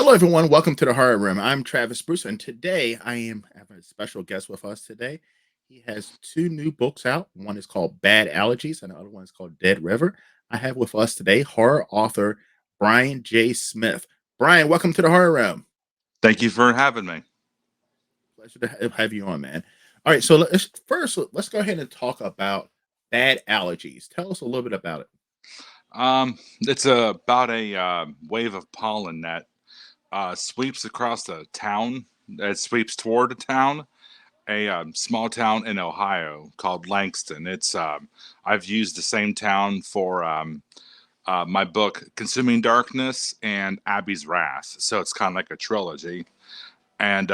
Hello, everyone. Welcome to the Horror Room. I'm Travis Bruce, and today have a special guest with us today. He has two new books out. One is called Bad Allergies, and the other one is called Dead River. I have with us today horror author Brian J. Smith. Brian, welcome to the Horror Room. Thank you for having me. Pleasure to have you on, man. All right, so let's go ahead and talk about Bad Allergies. Tell us a little bit about it. It's about a wave of pollen that sweeps across the town. It sweeps toward a town, a small town in Ohio called Langston. I've used the same town for my book "Consuming Darkness" and Abby's Wrath, so it's kind of like a trilogy. And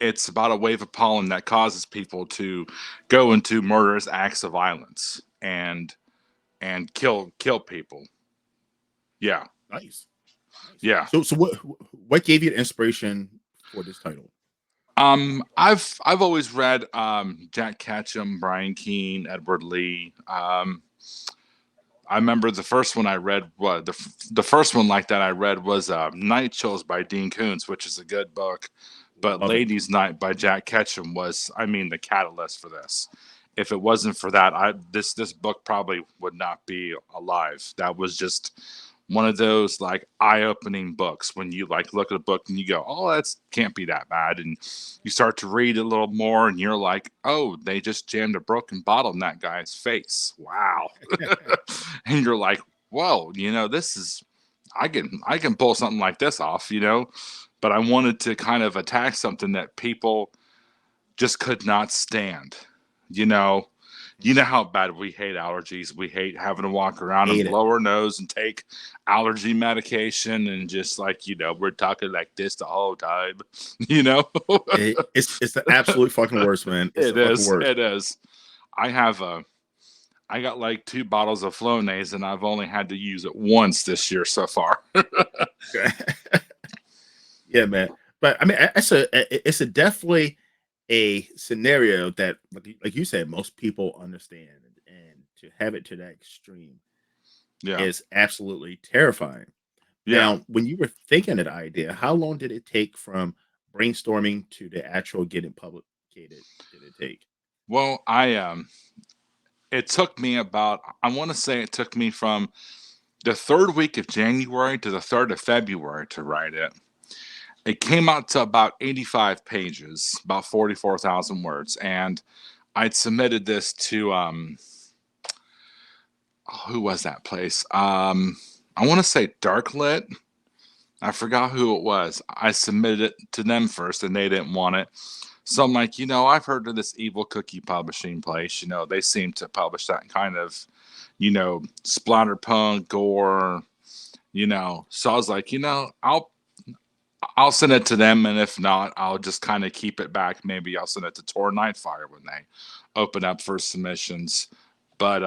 it's about a wave of pollen that causes people to go into murderous acts of violence and kill people. Yeah, Nice, nice. yeah. So what gave you the inspiration for this title? I've always read Jack Ketchum, Brian Keene, Edward Lee. I remember the first one I read was the first one like that I read was Night Chills by Dean Koontz, which is a good book. But Love it. Ladies' Night by Jack Ketchum was, I mean, the catalyst for this. If it wasn't for that, this book probably would not be alive. That was just one of those like eye-opening books when you like look at a book and you go, "Oh, that's can't be that bad," and you start to read a little more, and you're like, "Oh, they just jammed a broken bottle in that guy's face. Wow!" And you're like, "Whoa, this is I can pull something like this off, But I wanted to kind of attack something that people just could not stand. You know, you know how bad we hate allergies. We hate having to walk around and Hate it. blow our nose and take allergy medication and just like, we're talking like this the whole time, you know? It's the absolute fucking worst, man. It's It the fucking is. worst. It is. I have I got like two bottles of Flonase and I've only had to use it once this year so far. Yeah, man. But I mean, it's a definitely a scenario that, like you said, most people understand, and to have it to that extreme Yeah. is absolutely terrifying. Yeah. Now, when you were thinking of the idea, how long did it take from brainstorming to the actual getting publicated? Did it take? Well, it took me about, I want to say it took me from the third week of January to the 3rd of February to write it. It came out to about 85 pages, about 44,000 words. And I'd submitted this to, who was that place? I want to say Darklit. I forgot who it was. I submitted it to them first and they didn't want it. So I'm like, I've heard of this Evil Cookie publishing place. They seem to publish that kind of, splatterpunk, gore, So I was like, I'll send it to them, and if not, I'll just kind of keep it back. Maybe I'll send it to Tor Nightfire when they open up for submissions. But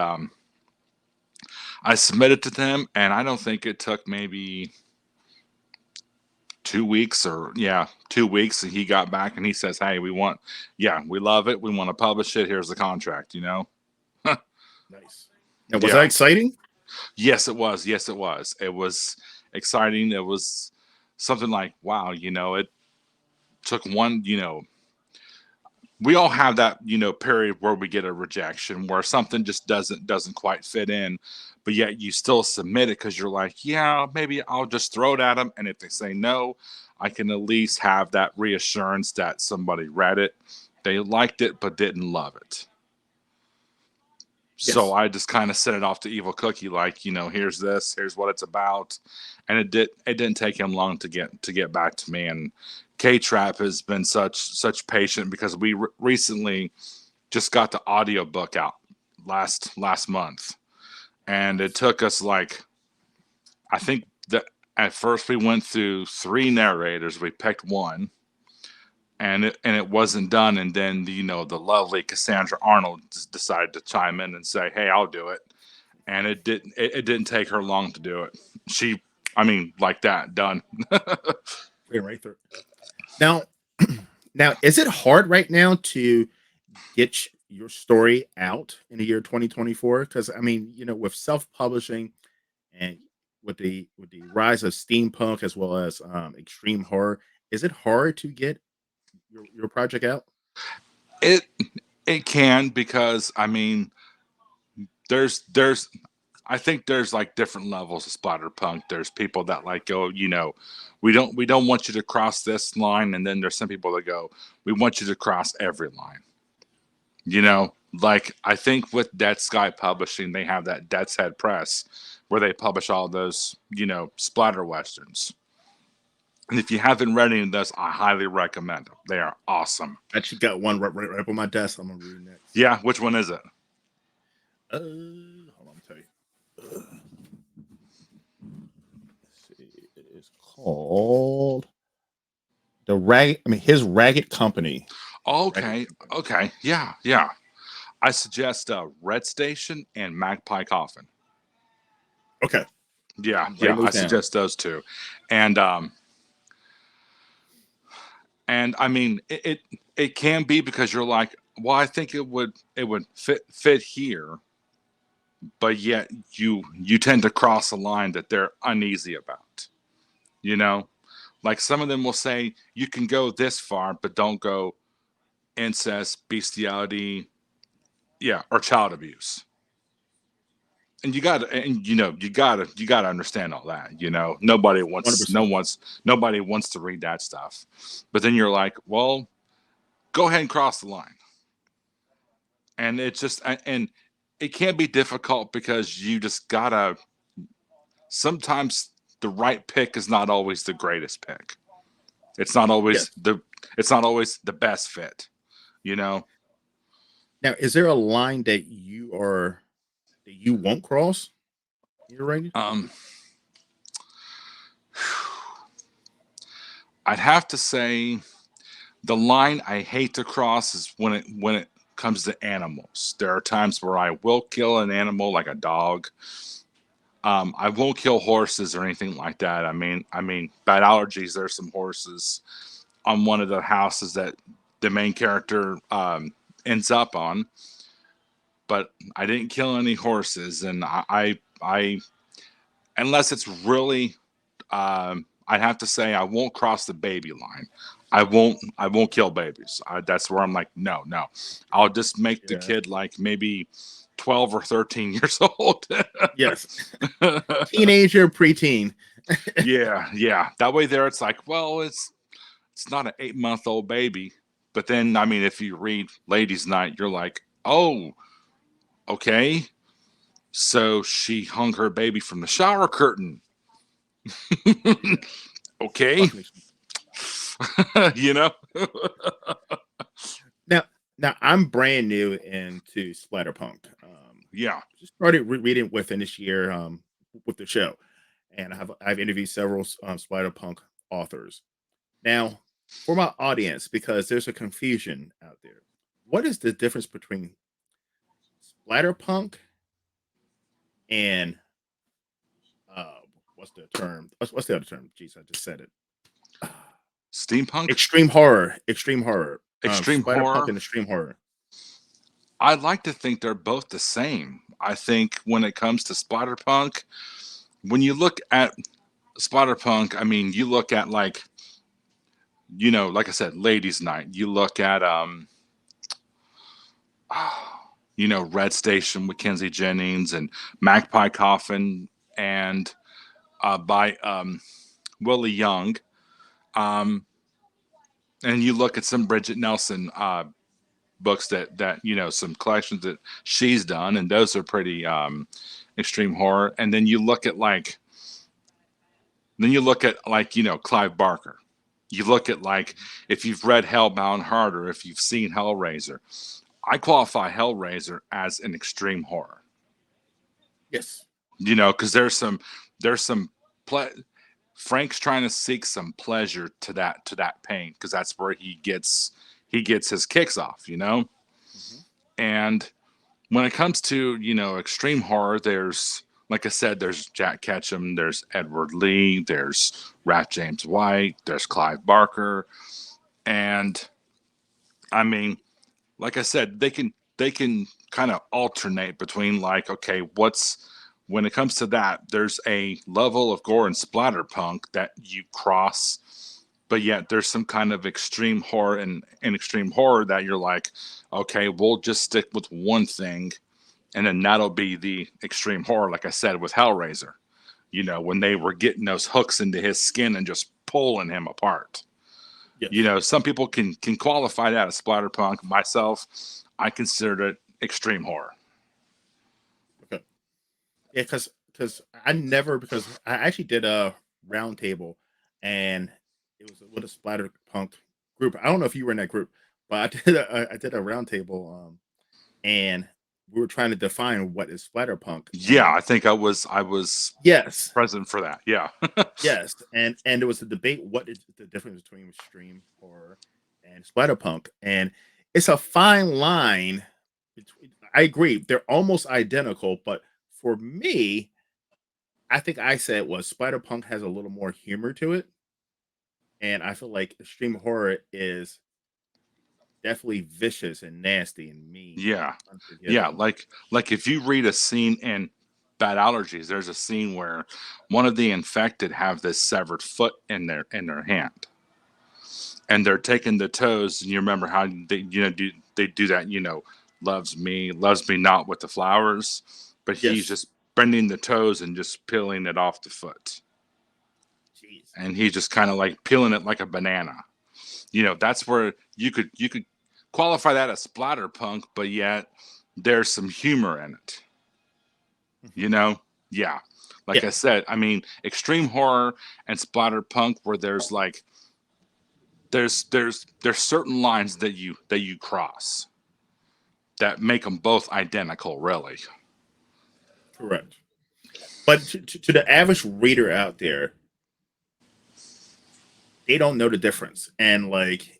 I submitted to them, and I don't think it took maybe 2 weeks or yeah, 2 weeks, and he got back and he says, "Hey, we love it. We want to publish it. Here's the contract." Nice. Now, was that Yeah. exciting? Yes, it was. Yes, it was. It was exciting. It was something like, wow, it took one, we all have that, period where we get a rejection where something just doesn't quite fit in, but yet you still submit it because you're like, yeah, maybe I'll just throw it at them. And if they say no, I can at least have that reassurance that somebody read it, they liked it, but didn't love it. So Yes. I just kind of sent it off to Evil Cookie, like, here's this, here's what it's about, and it didn't take him long to get back to me. And K Trap has been such patient because we recently just got the audiobook out last month, and it Nice. took us like, I think that at first we went through three narrators, we picked one, and it wasn't done, and then the lovely Cassandra Arnold decided to chime in and say, "Hey, I'll do it," and it didn't take her long to do it. She, I mean, like that, done. Ran right through. Now, now, is it hard right now to get your story out in the year 2024? Because I mean, with self-publishing and with the rise of steampunk as well as extreme horror, is it hard to get your project out? It it can, because I mean, there's I think there's like different levels of splatterpunk. There's people that like go, we don't want you to cross this line, and then there's some people that go, we want you to cross every line. Like I think with Dead Sky Publishing, they have that Death's Head Press where they publish all those, splatter westerns. And if you haven't read any of those, I highly recommend them. They are awesome. I actually got one right up on my desk. I'm gonna read next. Yeah, which one is it? Hold on, I'll tell you. Let's see, it is called the Ragged. I mean, his Ragged Company. Ragged Okay, Company. okay, yeah, yeah. I suggest Red Station and Magpie Coffin. Okay, Yeah, I'm yeah, writing I those down. suggest those two. And I mean, it can be because you're like, well, I think it would fit here, but yet you tend to cross a line that they're uneasy about. You know, like some of them will say you can go this far, but don't go incest, bestiality, yeah, or child abuse. And you gotta understand all that. Nobody Hundred wants no percent. one's nobody wants to read that stuff. But then you're like, well, go ahead and cross the line. And it's just and it can be difficult because you just gotta sometimes the right pick is not always the greatest pick. It's not Yes. always the best fit, you know. Now, is there a line that you won't cross? You're right. Um I'd have to say the line I hate to cross is when it comes to animals. There are times where I will kill an animal like a dog. I won't kill horses or anything like that. I mean, bad allergies. There's some horses on one of the houses that the main character ends up on, but I didn't kill any horses, and I unless it's really, I'd have to say I won't cross the baby line. I won't kill babies. That's where I'm like, no, no. I'll just make the Yeah. kid like maybe 12 or 13 years old. Yes. Teenager, preteen. Yeah, yeah. That way there it's like, well, it's not an 8-month old baby. But then I mean if you read Ladies Night, you're like, oh, okay. So she hung her baby from the shower curtain. Okay. Fucking you know? now, now I'm brand new into splatterpunk. Yeah. Just started reading within this year with the show, and I've interviewed several splatterpunk authors. Now, for my audience, because there's a confusion out there, what is the difference between splatterpunk and uh, what's the term? What's the other term? Jeez, I just said it. Steampunk? Extreme horror. Extreme horror. Extreme Splatterpunk horror? and extreme horror. I'd like to think they're both the same. I think when it comes to splatterpunk, when you look at splatterpunk, I mean, you look at like, like I said, Ladies Night. You look at Red Station, Mackenzie Jennings, and Magpie Coffin, and by Willie Young. Um, and you look at some Bridget Nelson books that some collections that she's done, and those are pretty extreme horror. And then you look at Clive Barker. You look at like if you've read Hellbound Heart or if you've seen Hellraiser. I qualify Hellraiser as an extreme horror. Yes. Because there's some ple- Frank's trying to seek some pleasure to that pain because that's where he gets his kicks off. Mhm. And when it comes to extreme horror, there's like I said, there's Jack Ketchum, there's Edward Lee, there's Ralph James White, there's Clive Barker, and I mean, like I said, they can kind of alternate between like, okay, when it comes to that, there's a level of gore and splatterpunk that you cross, but yet there's some kind of extreme horror and extreme horror that you're like, okay, we'll just stick with one thing, and then that'll be the extreme horror. Like I said with Hellraiser, when they were getting those hooks into his skin and just pulling him apart. Yes. Some people can qualify that as splatterpunk. Myself, I consider it extreme horror. Okay. Yeah, because I never because I actually did a round table, and it was with a splatter punk group. I don't know if you were in that group, but I did a round table, and we were trying to define what is splatter punk, Yeah, and I think I was yes, present for that. Yeah. yes, and there was a debate what is the difference between extreme horror and splatter punk, and it's a fine line between. I agree, they're almost identical, but for me, I think I said was Spider-Punk has a little more humor to it, and I feel like extreme horror is definitely vicious and nasty and mean and Yeah. Yeah, unforgiving. like if you read a scene in Bad Allergies, there's a scene where one of the infected have this severed foot in their hand, and they're taking the toes. And you remember how they do that? Loves me not with the flowers, but he's Yes. just bending the toes and just peeling it off the foot, Jeez. and he's just kind of like peeling it like a banana. That's where you could qualify that as splatterpunk, but yet there's some humor in it. Mhm. you know yeah, like Yeah, I said, I mean, extreme horror and splatterpunk, where there's certain lines that you cross that make them both identical, really. correct. But to the average reader out there, they don't know the difference, and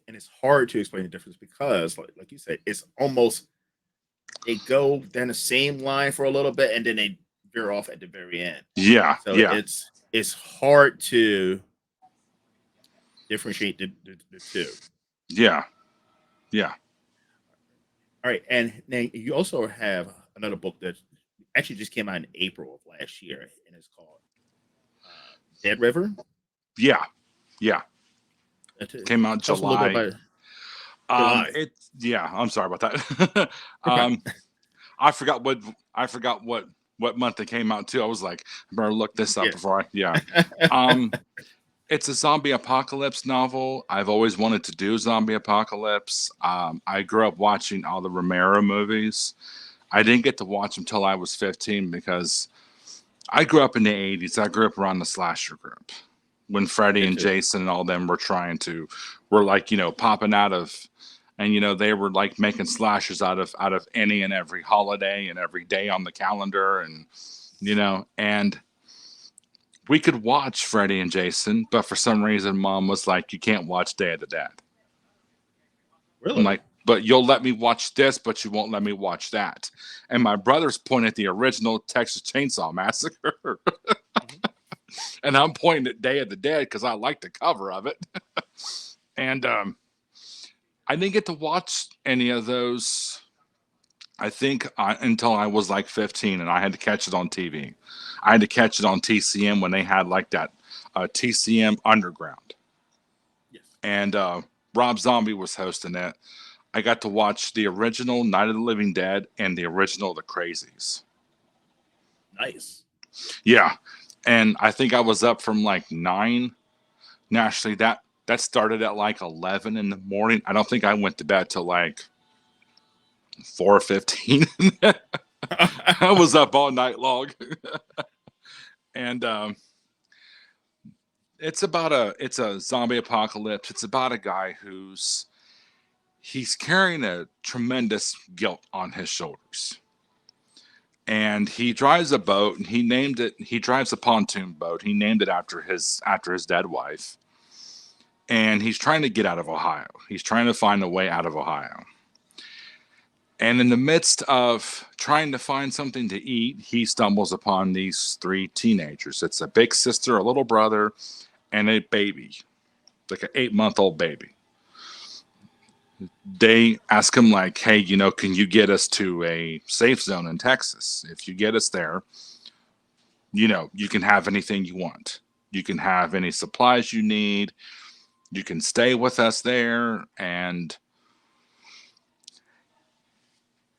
it's hard to explain the difference because, like you said, it's almost they go down the same line for a little bit and then they veer off at the very end. Yeah, So yeah, it's hard to differentiate the two. yeah, yeah. All right, and then you also have another book that actually just came out in April of last year, and it's called Dead River. Yeah, yeah. Came out Tell us a little bit July. about July. It Yeah, I'm sorry about that. Okay. I forgot what month it came out too. I was like, I better look this up Yeah. before I yeah. Um it's a zombie apocalypse novel. I've always wanted to do zombie apocalypse. I grew up watching all the Romero movies. I didn't get to watch them till I was 15 because I grew up in the 80s. I grew up around the slasher group when Freddy Did and too. Jason and all them were like, popping out of, and they were like making slashers out of any and every holiday and every day on the calendar, and we could watch Freddy and Jason, but for some reason mom was like, you can't watch Day of the Dead. I'm Really? like, but you'll let me watch this, but you won't let me watch that. And my brothers pointed at the original Texas Chainsaw Massacre, Mhm. and I'm pointing at Day of the Dead because I like the cover of it. And I didn't get to watch any of those. I think until I was like 15, and I had to catch it on TV. I had to catch it on TCM when they had like that TCM Underground, Yes. and Rob Zombie was hosting it. I got to watch the original Night of the Living Dead and the original The Crazies. Nice. Yeah, and I think I was up from like 9. Naturally, that started at like 11 in the morning. I don't think I went to bed till like 4:15. I was up all night long, and it's a zombie apocalypse. It's about a guy he's carrying a tremendous guilt on his shoulders, and he drives a boat, and he drives a pontoon boat. He named it after his dead wife, and he's trying to get out of Ohio. He's trying to find a way out of Ohio. And in the midst of trying to find something to eat, he stumbles upon these 3 teenagers. It's a big sister, a little brother, and a baby, like an 8-month-old baby. They ask him, like, hey, can you get us to a safe zone in Texas? If you get us there, you can have anything you want. You can have any supplies you need. You can stay with us there. And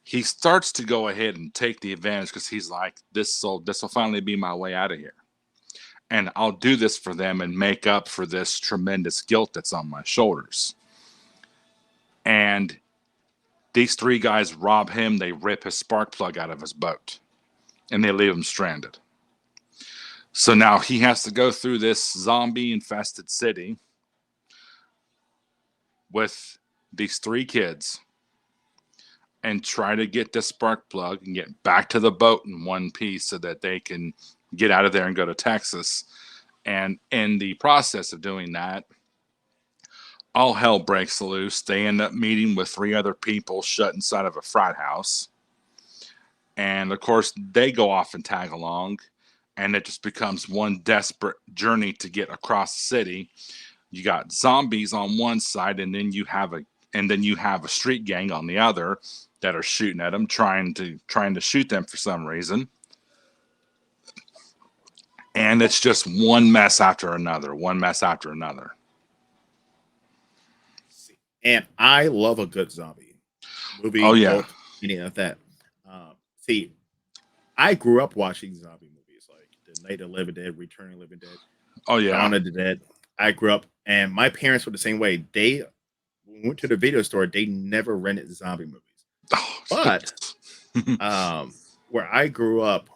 he starts to go ahead and take the advantage because he's like, this will finally be my way out of here. And I'll do this for them and make up for this tremendous guilt that's on my shoulders. And these three guys rob him. They rip his spark plug out of his boat and they leave him stranded. So now he has to go through this zombie infested city with these three kids and try to get this spark plug and get back to the boat in one piece so that they can get out of there and go to Texas. And in the process of doing that, all hell breaks loose. They end up meeting with three other people shut inside of a frat house. And of course, they go off and tag along. And it just becomes one desperate journey to get across the city. You got zombies on one side, and then you have a street gang on the other that are shooting at them, trying to shoot them for some reason. And it's just one mess after another, one mess after another. And I love a good zombie movie, Oh yeah, book, any of that. See, I grew up watching zombie movies like The Night of the Living Dead, Return of the Living Dead, oh yeah, Dawn of the Dead. I grew up, and my parents were the same way. They went to the video store. They never rented zombie movies, but where I grew up,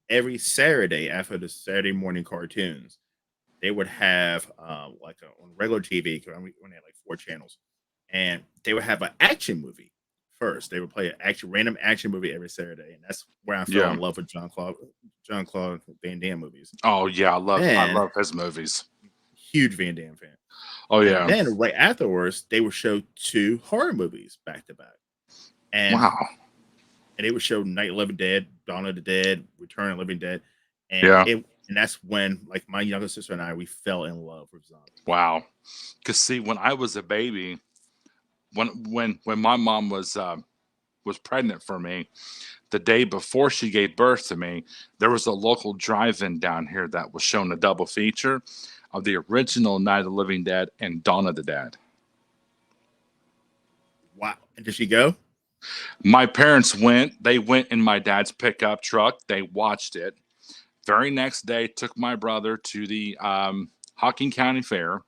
every Saturday after the Saturday morning cartoons, they would have on regular TV when they had like four channels, and they would have an action movie first. They would play an random action movie every Saturday, and that's where I fell yeah. in love with John Claude Van Damme movies. Oh yeah, I Then love his movies. huge Van Damme fan. Oh And yeah, then right afterwards, they would show two horror movies back to back, and wow, they would show Night of the Living Dead, Dawn of the Dead, Return of the Living Dead, and yeah, that's when like my younger sister and I we fell in love with zombies. wow. Because see, when I was a baby, when my mom was pregnant for me, the day before she gave birth to me, there was a local drive-in down here that was showing a double feature of the original Night of the Living Dead and Dawn of the Dead. Wow! And did she go? My parents went. They went in my dad's pickup truck. They watched it. Very next day, took my brother to the Hocking County Fair.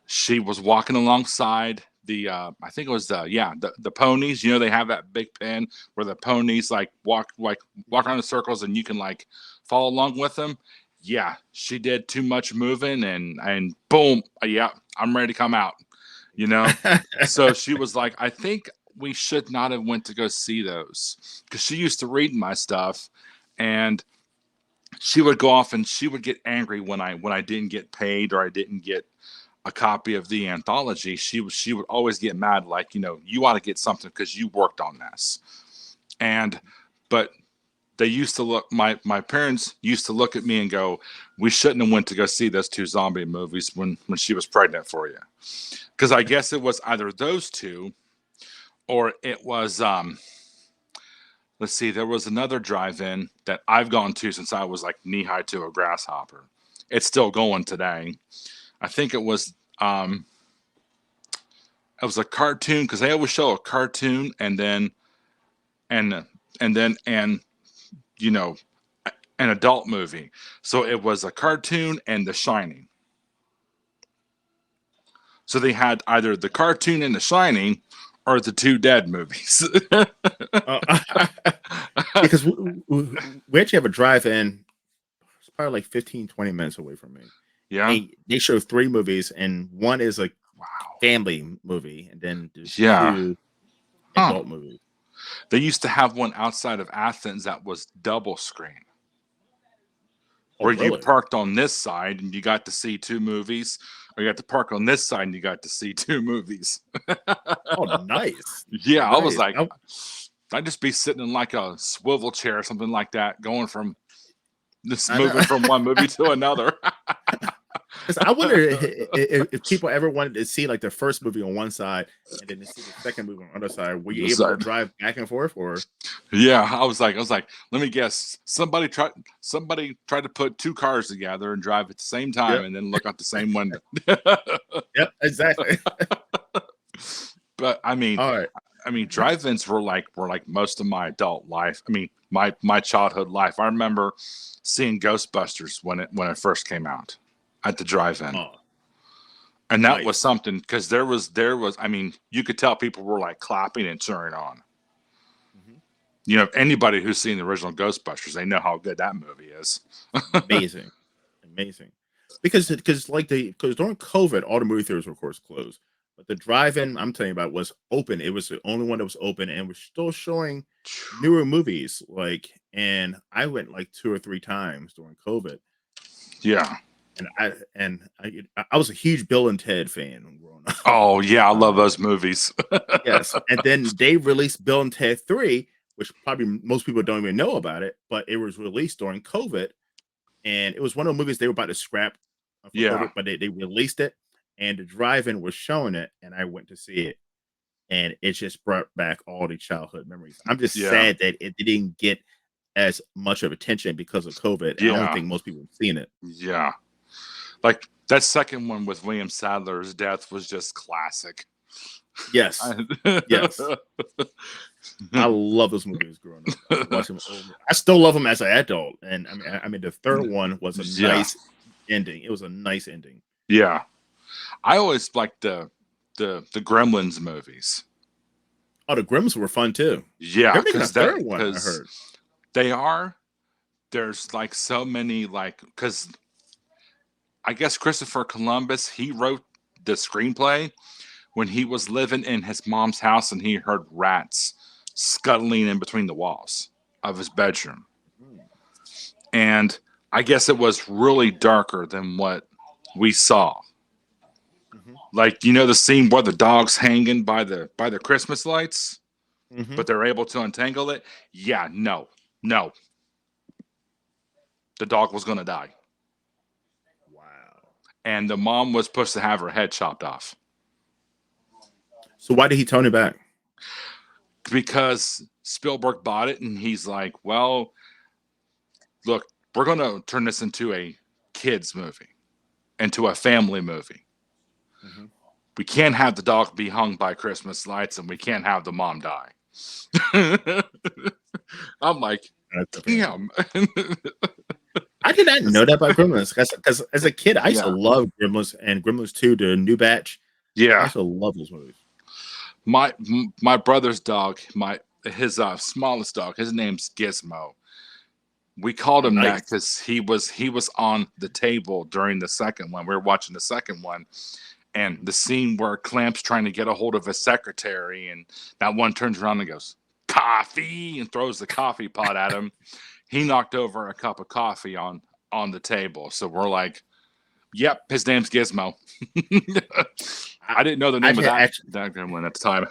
She was walking alongside the I think it was the ponies. They have that big pen where the ponies walk around in circles and you can follow along with them. Yeah, she did too much moving and boom, yeah, I'm ready to come out. So she was like, I think we should not have went to go see those, because she used to read my stuff, and she would go off and she would get angry when I didn't get paid or I didn't get a copy of the anthology. She would always get mad, you ought to get something because you worked on this. But they used to look, my parents used to look at me and go, we shouldn't have went to go see those two zombie movies when she was pregnant for you. Because I guess it was either those two or it was let's see, there was another drive-in that I've gone to since I was knee-high to a grasshopper. It's still going today. I think it was a cartoon, because they always show a cartoon and then an adult movie. So it was a cartoon and The Shining. So they had either the cartoon and The Shining or the two Dead movies. Because we actually have a drive-in. It's probably like 15, 20 minutes away from me. Yeah. And they show three movies, and one is a family movie, and then there's two adult movies. They used to have one outside of Athens that was double screen. Where really? You parked on this side and you got to see two movies, or you got to park on this side and you got to see two movies. Oh, nice. Yeah, nice. I was like, I'd just be sitting in a swivel chair or something like that, going from moving from one movie to another. 'Cause I wonder if people ever wanted to see, like, the first movie on one side and then to see the second movie on the other side, were you It's able to like, drive back and forth or yeah, I was like, let me guess. Somebody tried to put two cars together and drive at the same time Yep, and then look out the same window. yep, exactly. But Alright. drive-ins were like most of my adult life. I mean, my childhood life. I remember seeing Ghostbusters when it first came out at the drive-in. Oh, And that was nice. something because there was I mean, you could tell people were like clapping and cheering on. Mhm. Anybody who's seen the original Ghostbusters, they know how good that movie is. Amazing, amazing. Because during COVID, all the movie theaters were, of course, closed, but the drive-in I'm telling you about was open. It was the only one that was open and was still showing newer movies, and I went, like, 2 or 3 times during COVID, Yeah. and I was a huge Bill and Ted fan growing up. Oh yeah, I love Um, those movies. yes, and then they released Bill and Ted 3, which probably most people don't even know about it, but it was released during COVID, and it was one of the movies they were about to scrap for Yeah. COVID, but they released it, and the drive-in was showing it, and I went to see it, and it just brought back all the childhood memories. I'm just Yeah. sad that it didn't get as much of attention because of COVID. I don't Yeah. think most people have seen it. Yeah. Like that second one with William Sadler's death was just classic. Yes, yes. I- I love those movies growing up. I watch them over. I still love them as an adult, and I mean, the third one was a yeah. nice ending. It was a nice ending. Yeah. I always liked the Gremlins movies. Oh, the Grims were fun too. Yeah, They're making a because that third one, I because heard. they are there's like so many like because I guess Christopher Columbus he wrote the screenplay when he was living in his mom's house and he heard rats scuttling in between the walls of his bedroom. Mm, And I guess it was really darker than what we saw. mhm, Like the scene where the dog's hanging by the Christmas lights, mhm. but they're able to untangle it. Yeah, no, no, the dog was gonna die, Wow. and the mom was supposed to have her head chopped off So why did he tone it back? because Spielberg bought it, and he's like, "Well, look, we're gonna turn this into a kids movie, into a family movie. Mhm. We can't have the dog be hung by Christmas lights, and we can't have the mom die." I'm like, That's a family. damn. I did not know that about Gremlins because as a kid, I used to Yeah, love Gremlins and Gremlins 2, the new batch. I yeah. used to love those movies. My brother's dog, my his smallest dog, his name's Gizmo. We called him that Nice. because he was on the table during the second one. We were watching the second one, and Mhm. the scene where Clamp's trying to get a hold of his secretary, and that one turns around and goes, "Coffee," and throws the coffee pot at him. He knocked over a cup of coffee on the table. So we're like, "Yep, his name's Gizmo." I I didn't know the I name of actually that actually that gremlin at the time.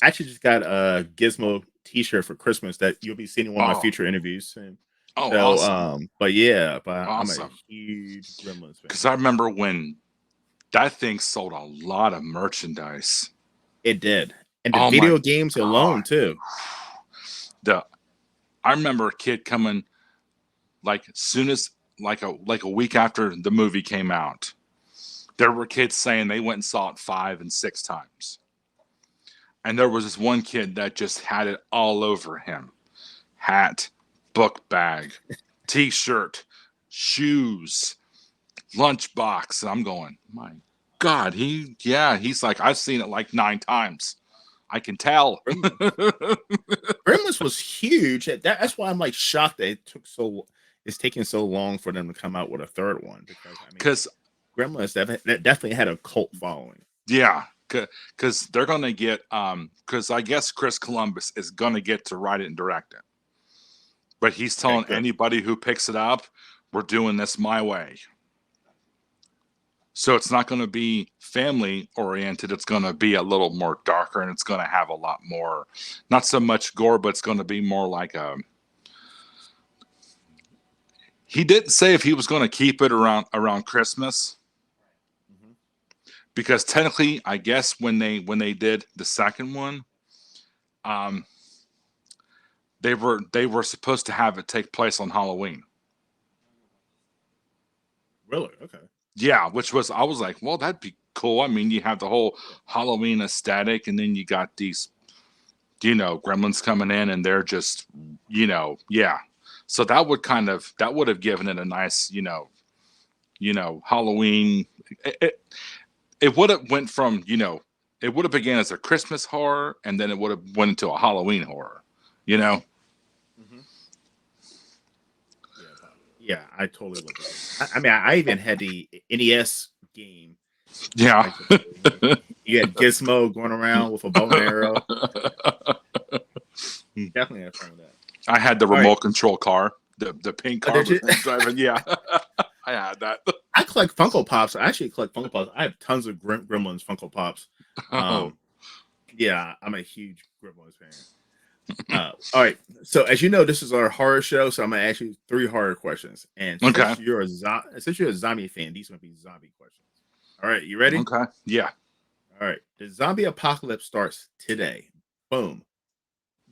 actually just got a Gizmo T-shirt for Christmas that you'll be seeing in one of my Oh, future interviews soon. oh, So, awesome, but yeah, I'm a awesome. huge Gremlins Because fan. I remember when that thing sold a lot of merchandise. It did, and the Oh my video games god. alone too. The I remember a kid coming like soon as like a week after the movie came out. There were kids saying they went and saw it 5 and 6 times. And there was this one kid that just had it all over him. Hat, book bag, t-shirt, shoes, lunchbox. And I'm going, my God, he's like, I've seen it like 9 times. I can tell. Gremlins Gremlins was huge. That's why I'm, like, shocked that it's taking so long for them to come out with a third one because, I mean, Because Gremlins that definitely had a cult following. yeah, because they're gonna get because I guess Chris Columbus is gonna get to write it and direct it, but he's Okay, telling good. anybody who picks it up, we're doing this my way. So it's not going to be family oriented. It's going to be a little more darker, and it's going to have a lot more, not so much gore, but it's going to be more like He didn't say if he was going to keep it around Christmas, Mhm. because technically, I guess when they did the second one, um, they were supposed to have it take place on Halloween. Really? Okay. Yeah, which was I was like, well, that'd be cool. I mean, you have the whole Yeah. Halloween aesthetic, and then you got these, gremlins coming in, and they're just, yeah. So that would have given it a nice, Halloween. It it, it would have went from, it would have began as a Christmas horror, and then it would have went into a Halloween horror. You know? Hmm. Yeah. Yeah. I totally love it. I mean, I even had the NES game Yeah. back in the day. You had Gizmo going around with a bow and arrow. Definitely had fun with that. I had the All right. remote control car, the pink car Did you? with him driving. Yeah, I had that. I collect Funko Pops. I actually collect Funko Pops. I have tons of Gremlins Funko Pops. Oh, Um, yeah, I'm a huge Gremlins fan. All right. So as you know, this is our horror show. So I'm gonna ask you three horror questions. And okay, since you're a zombie fan, these are gonna be zombie questions. All right, you ready? okay, yeah. All right. The zombie apocalypse starts today. Boom.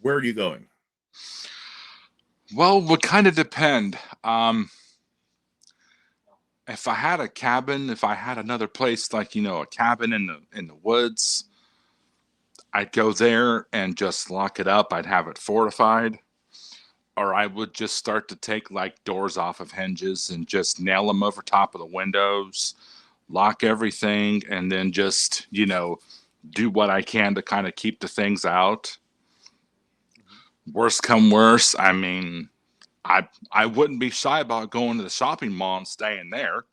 Where are you going? Well, would kind of depend. If I had a cabin, if I had another place like a cabin in the woods, I'd go there and just lock it up. I'd have it fortified, or I would just start to take like doors off of hinges and just nail them over top of the windows, lock everything, and then just do what I can to kind of keep the things out. Mhm. Worst come worst, I mean, I wouldn't be shy about going to the shopping mall and staying there.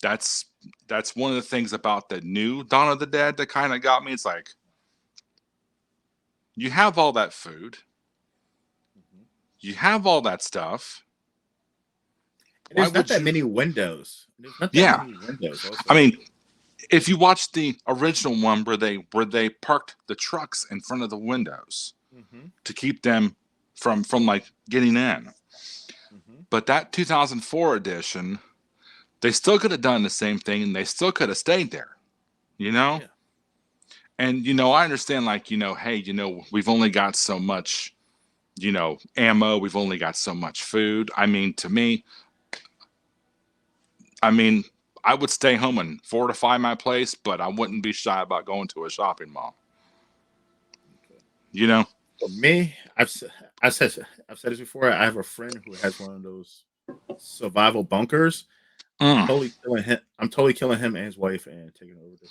That's one of the things about the new Dawn of the Dead that kind of got me. It's like you have all that food, Mhm. you have all that stuff. And Why there's not would that you? many windows. There's not that Yeah, many windows. I Also. mean, if you watch the original one where they parked the trucks in front of the windows Hmm. to keep them from like getting in, Hmm. but that 2004 edition, they still could have done the same thing and they still could have stayed there, you know? Yeah. And, I understand, like, hey, we've only got so much, ammo, we've only got so much food. I mean, to me, I mean, I would stay home and fortify my place, but I wouldn't be shy about going to a shopping mall, Okay. you know? For me, I've said this before. I have a friend who has one of those survival bunkers. Mm. I'm totally killing him and his wife and taking over the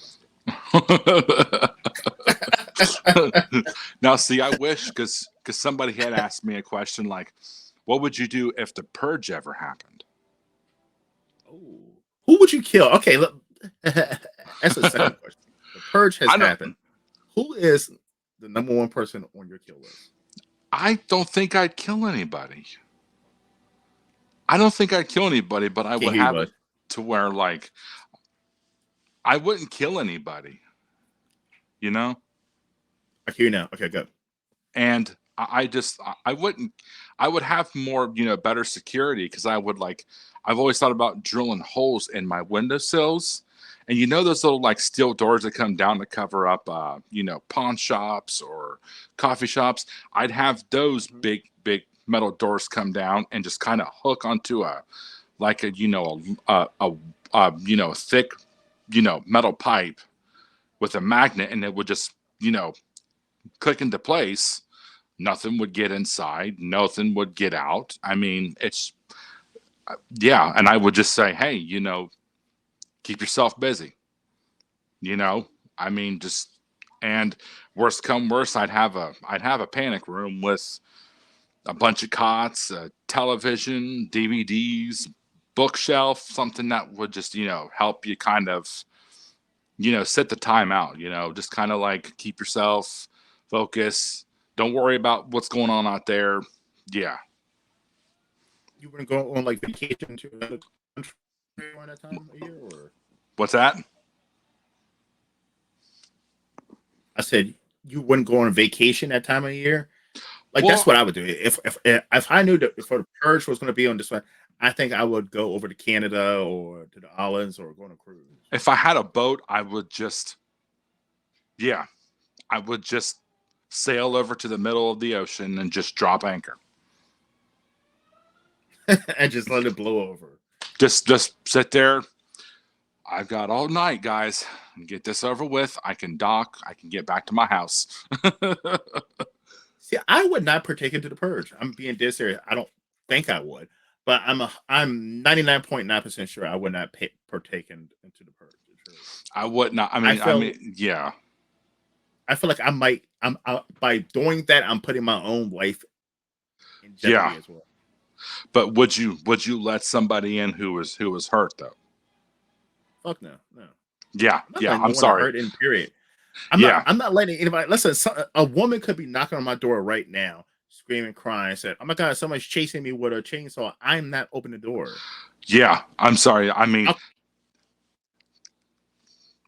bunker. Now, see, I wish because somebody had asked me a question like, what would you do if the purge ever happened? Oh, who would you kill? Okay, look, that's the second question. The purge has I don't. happened. Who is the number one person on your kill list? I don't think I'd kill anybody. I don't think I'd kill anybody, but I Can't would hear you, have it bud. to where like I wouldn't kill anybody, you know? I can hear you now. Okay, good. And I just I wouldn't I would have more, better security because I would like I've always thought about drilling holes in my windowsills. And those little like steel doors that come down to cover up pawn shops or coffee shops. I'd have those Mhm. big metal doors come down and just kind of hook onto a like a thick metal pipe with a magnet, and it would just click into place. Nothing would get inside, nothing would get out. I mean, it's yeah. And I would just say, hey, keep yourself busy. you know I mean, just, and worst come worst, I'd have a panic room with a bunch of cots, a television, DVDs, bookshelf, something that would just help you kind of sit the time out. Just kind of like keep yourself focused. Don't worry about what's going on out there. Yeah. You wouldn't go on like vacation to another country during that time of year, or What's that? I said you wouldn't go on a vacation that time of year. Like that's Well, what I would do if I knew that if the purge was going to be on this one. I think I would go over to Canada or to the islands or go on a cruise. if I had a boat, I would just, yeah, I would just sail over to the middle of the ocean and just drop anchor. And just let it blow over. Just sit there. I've got all night, guys. Get this over with. I can dock. I can get back to my house. See, I would not partake into the purge. I'm being dead serious. I don't think I would, but I'm 99.9% sure I would not partake into the purge. I would not. I I feel mean, yeah, I feel like I might. By doing that, I'm putting my own life in yeah. jeopardy as well. But would you let somebody in who was hurt though? Fuck no, no. Yeah, I'm not yeah. letting no I'm one to sorry. hurt in period. I'm not. Yeah, I'm not letting anybody. Listen, a woman could be knocking on my door right now, screaming, crying, said, "Oh my god, somebody's chasing me with a chainsaw." I'm not opening the door. yeah. I'm sorry. I mean, I'll,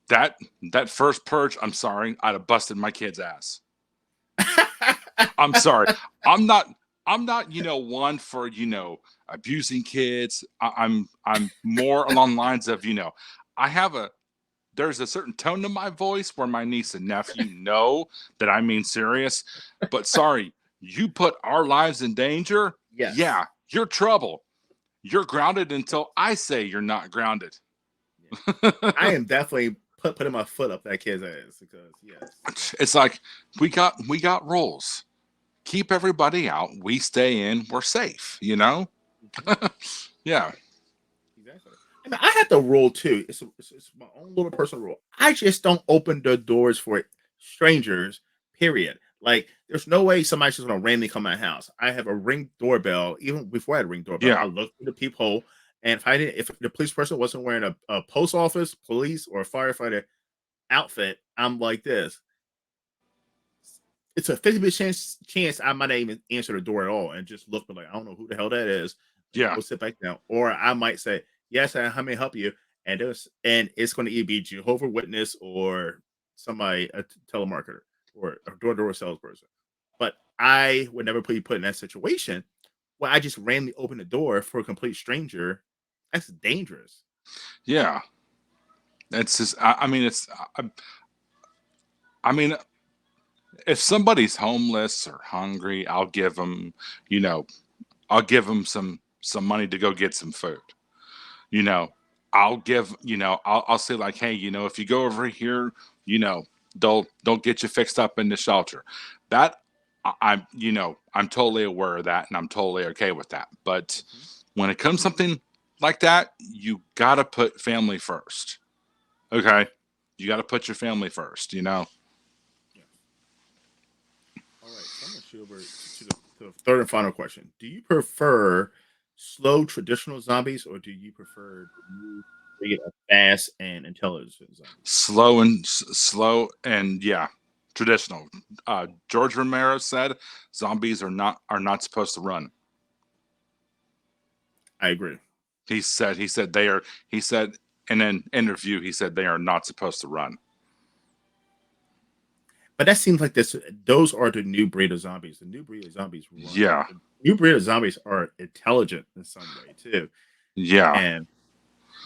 that that first purge. I'm sorry. I'd have busted my kid's ass. I'm sorry. I'm not. I'm not. One for abusing kids. I'm more along lines of I have a there's a certain tone to my voice where my niece and nephew know that I mean serious. But sorry, you put our lives in danger. yes. Yeah, you're trouble. You're grounded until I say you're not grounded. Yeah. I am definitely putting my foot up that kid's ass because yes. It's like we got rules. Keep everybody out. We stay in. We're safe. Mhm. Yeah, Exactly. I mean, I have the rule too. It's my own little personal rule. I just don't open the doors for strangers. Period. Like, there's no way somebody's just gonna randomly come to my house. I have a ring doorbell. Even before I had a ring doorbell, I yeah, look through the peephole, and if the police person wasn't wearing a post office, police, or firefighter outfit, I'm like this. It's a 50% chance I might not even answer the door at all and just look like I don't know who the hell that is and yeah, go sit back down. Or I might say, yes, how may I help you? And it's going to either be Jehovah Witness or somebody, a telemarketer or a door-to-door salesperson. But I would never put in that situation where I just randomly open the door for a complete stranger. That's dangerous. yeah. It's just. I mean, I mean, if somebody's homeless or hungry, you know, I'll give them some money to go get some food. You know, I'll say like, hey, if you go over here, you know, they'll get you fixed up in the shelter. That I'm totally aware of that, and I'm totally okay with that. But Mhm. when it comes to something like that, you gotta put family first. Okay, you gotta put your family first. Yeah. All right, so I'm going to shoot over to the third and final question. Do you prefer slow traditional zombies or do you prefer the new breed of fast and intelligent zombies? Slow and yeah, traditional. George Romero said zombies are not supposed to run. I agree. He said they are. He said in an interview he said they are not supposed to run. But that seems like those are the new breed of zombies. The new breed of zombies run. Yeah, The new breed of zombies are intelligent in some way too. yeah. And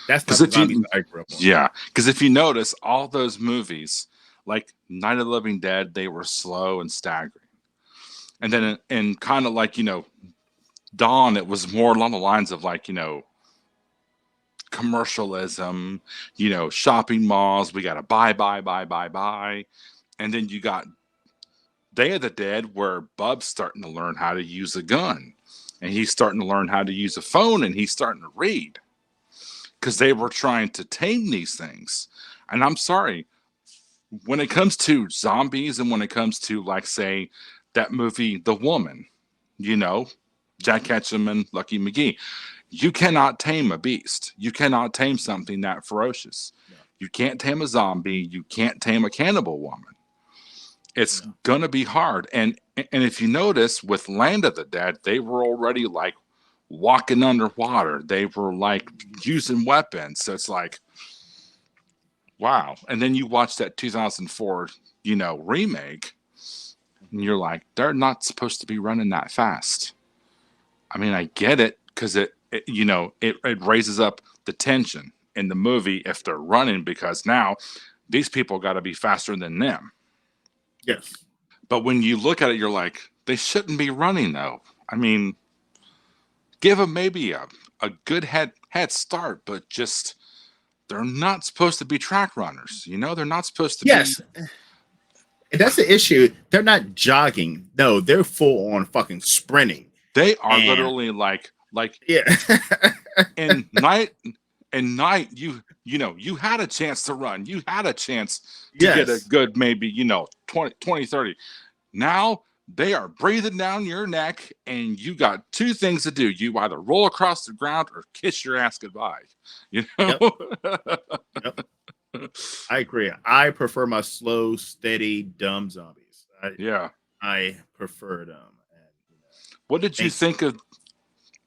that's Because not the if zombies you I grew up on. yeah, because if you notice all those movies like Night of the Living Dead, they were slow and staggering. And Mhm. then in kind of like Dawn, it was more along the lines of like commercialism, shopping malls. We got to buy. And then you got Day of the Dead, where Bub's starting to learn how to use a gun, and he's starting to learn how to use a phone, and he's starting to read because they were trying to tame these things. And I'm sorry, when it comes to zombies, and when it comes to like say that movie, The Woman, you know, Jack Mhm. Ketchum and Lucky McGee. You cannot tame a beast. You cannot tame something that ferocious. No, You can't tame a zombie. You can't tame a cannibal woman. It's no. gonna be hard. And if you notice with Land of the Dead, they were already like walking underwater. They were like using weapons. So it's like, wow. And then you watch that 2004, remake. And you're like, they're not supposed to be running that fast. I mean, I get it because it raises up the tension in the movie if they're running because now these people got to be faster than them. Yes. But when you look at it, you're like, they shouldn't be running though. I mean, give them maybe a good head start, but just they're not supposed to be track runners. They're not supposed to be. Yes. And that's the issue. They're not jogging. No, they're full on fucking sprinting. They are And literally like yeah. in night you had a chance to run. You had a chance to get a Yes. good maybe 20 30. Now they are breathing down your neck and you got two things to do. You either roll across the ground or kiss your ass goodbye. you know Yep. Yep. I agree. I prefer my slow, steady, dumb zombies. I Yeah. I prefer them. And what did you thank think of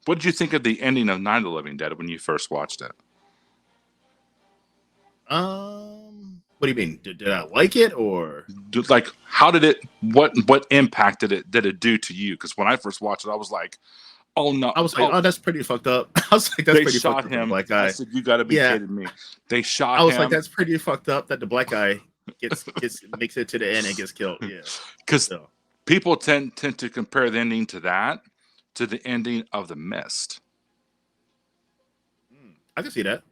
what did you think of the ending of Night of the Living Dead when you first watched it? what do you mean? Did I like it or Like, how did it what impact did it do to you? Because when I first watched it, I was like, oh no, I was like, oh, oh, that's pretty fucked up. I was like, that's they pretty fucked shot up that the him. black I guy. said, you got to be Yeah. kidding me. They I shot was like, him that's pretty fucked up that the black guy gets makes it to the end and gets killed. Yeah. because So people tend to compare the ending to the ending of The Mist. I can see that.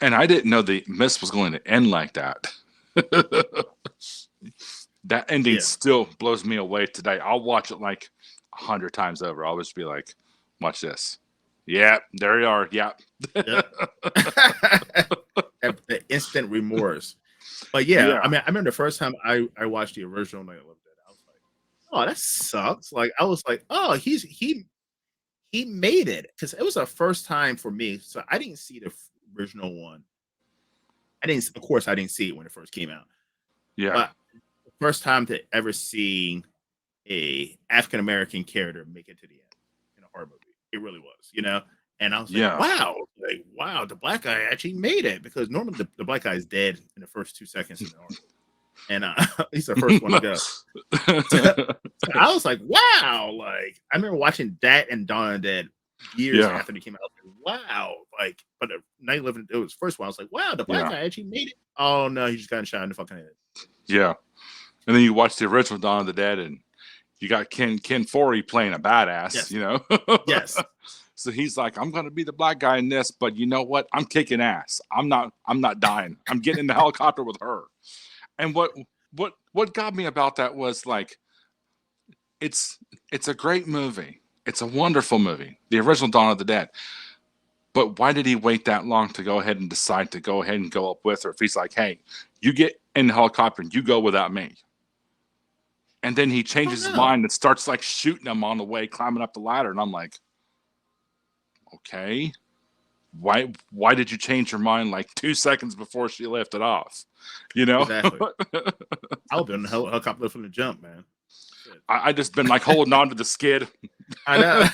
And I didn't know The Mist was going to end like that. That ending Yeah. still blows me away today. I'll watch it like 100 times over. I'll just be like, watch this. Yeah, there you are. Yeah. Yep. The instant remorse. But yeah, I Yeah. mean, I remember the first time I watched the original Night of the Living Dead, I was like, oh, that sucks. Like I was like, oh, he made it because it was the first time for me. So I didn't see the original one. Of course, I didn't see it when it first came out. Yeah. But the first time to ever see a African American character make it to the end in a horror movie, it really was. And I was Yeah. like, wow, the black guy actually made it because normally the black guy is dead in the first 2 seconds in the horror, and he's the first one to go. So I was like, wow, like I remember watching that and Dawn of the Dead years Yeah. after they came out. Wow, like, but the Night Living, it was the first one. I was like, wow, the black Yeah. guy actually made it. Oh no, he just got shot in the fucking head. Yeah. And then you watch the original Dawn of the Dead and you got Ken Foree playing a badass, Yes. Yes. So he's like, I'm gonna be the black guy in this, but you know what? I'm kicking ass. I'm not dying. I'm getting in the helicopter with her. And what got me about that was like it's a great movie. It's a wonderful movie. The original Dawn of the Dead. But why did he wait that long to go ahead and decide to go ahead and go up with her? If he's like, hey, you get in the helicopter and you go without me. And then he changes his mind and starts like shooting him on the way, climbing up the ladder. And I'm like, okay, why did you change your mind like 2 seconds before she lifted off? Exactly. I'll be in the helicopter from the jump, man. I just been like holding on to the skid. I know.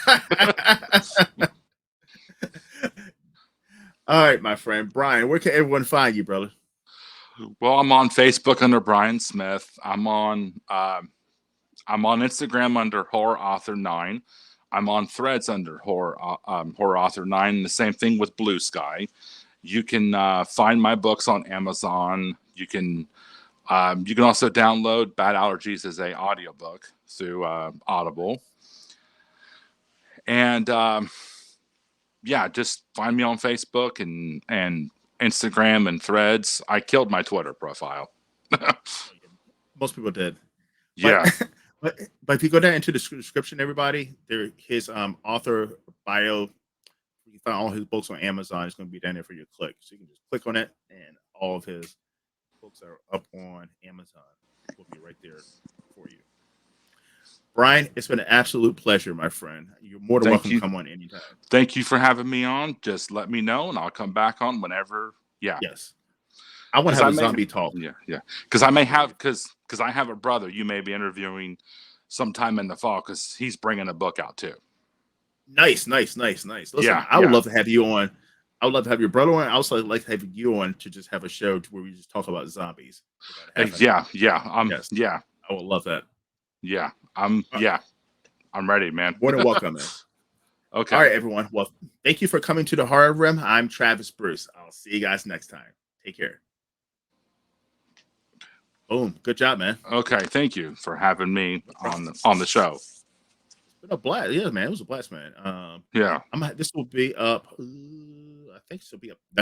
All right, my friend Brian, where can everyone find you, brother? Well, I'm on Facebook under Brian Smith. I'm on Instagram under Horror Author 9. I'm on Threads under Horror Author 9. The same thing with Blue Sky. You can find my books on Amazon. You can also download Bad Allergies as a audiobook through Audible. And yeah, just find me on Facebook and Instagram and Threads. I killed my Twitter profile. Most people did. Yeah. But if you go down into the description, everybody, his author bio, you can find all his books on Amazon. It's going to be down there for you to click. So you can just click on it, and all of his books are up on Amazon. Will be right there for you. Brian, it's been an absolute pleasure, my friend. You're more than welcome to come on anytime. Thank you for having me on. Just let me know, and I'll come back on whenever. Yeah. Yes. I want to have a zombie talk. Yeah. Because I may have because I have a brother you may be interviewing sometime in the fall because he's bringing a book out too. Nice. Listen, I would love to have you on. I would love to have your brother on. I also like to have you on to just have a show where we just talk about zombies. Yeah. Yes. Yeah. I will love that. Yeah, Uh, I'm ready, man. More than welcome, man. All Okay. right, everyone. Well, thank you for coming to the Horror Room. I'm Travis Bruce. I'll see you guys next time. Take care. Boom. Good job, man. Okay, thank you for having me No problem. on the show. It's been a blast. Yeah, man. It was a blast, man. Yeah. This will be up. I think this will be up